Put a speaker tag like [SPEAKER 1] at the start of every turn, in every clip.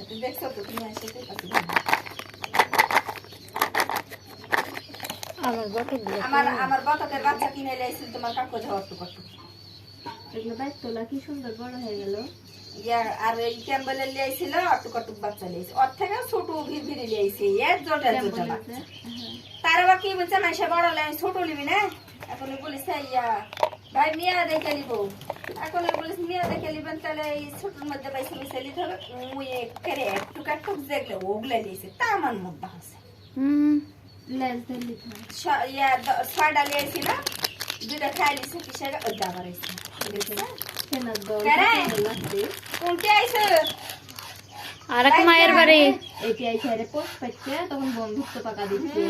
[SPEAKER 1] সাথে দেখছো তো তুমি আসতে পারছো আমার বটকের বাচ্চা কিনে লাইছিল তোমার কাকু ঝড় তো কত
[SPEAKER 2] এগুলো বাইক তোলা কি সুন্দর বড় হয়ে গেল
[SPEAKER 1] ইয়া আর এই ক্যাম্বেলের লাইছিল অটুকটুক বাচ্চা লাইছে ওর থেকে ছোট ভিড় লাইছে এর জোটা জোটা বাচ্চা তার আবার কি বলছে মাইসা বড় লাই ছোট লিবি না এখন বলিস ইয়া ভাই মিয়া দেখে নিব এখন বলিস মিয়া দেখে নিবেন তাহলে এই ছোটর মধ্যে পাইছে মিশে নিতে হবে মুই করে একটু কাটুক দেখলে ওগুলা লিয়েছে তা আমার মধ্যে আছে ইয়া ছয়টা লিয়েছি না দুটা খাই লিছে কিসের ওইটা আবার আইছে কোনটি আইছে
[SPEAKER 2] আরেক মায়ের বাড়ি এটি আইছে আরে পোস্ট পাচ্ছে তখন বন্ধুত্ব টাকা দিচ্ছে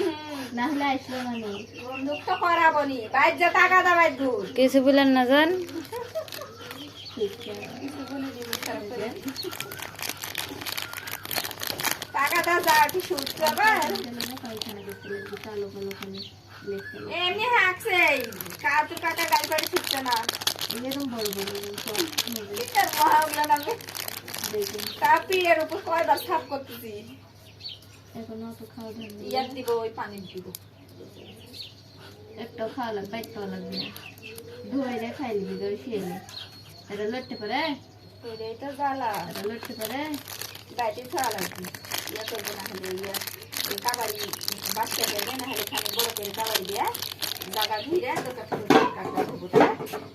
[SPEAKER 2] না হলে আসলো না নি
[SPEAKER 1] বন্ধুত্ব করাবনি বাইর যা টাকা দাবাই দূর
[SPEAKER 2] কিছু বলেন না জান
[SPEAKER 1] টাকা দাও যা কি সুস্থ আবার এমনি হাঁকছে কাজু কাটা গাল করে শিখছে না
[SPEAKER 2] এরকম বড় বড়
[SPEAKER 1] কিটার মহাগুলা নামে কাপির উপর কয়বার সাফ করতেছি
[SPEAKER 2] এখন অত খাওয়া যাবে
[SPEAKER 1] ইয়ার দিব ওই পানি দিব
[SPEAKER 2] একটা খাওয়া লাগবে বাইক খাওয়া লাগবে না ধুয়ে রে খাই লিবি ধরে খেয়ে এটা লড়তে পারে
[SPEAKER 1] এটা জ্বালা
[SPEAKER 2] এটা লড়তে পারে
[SPEAKER 1] বাইরে খাওয়া লাগবে ইয়া করবো না হলে ইয়া কাবাড়ি বাচ্চা দেবে না হলে খানি বড় করে কাবাড়ি দিয়ে জায়গা ঘিরে তো কাকা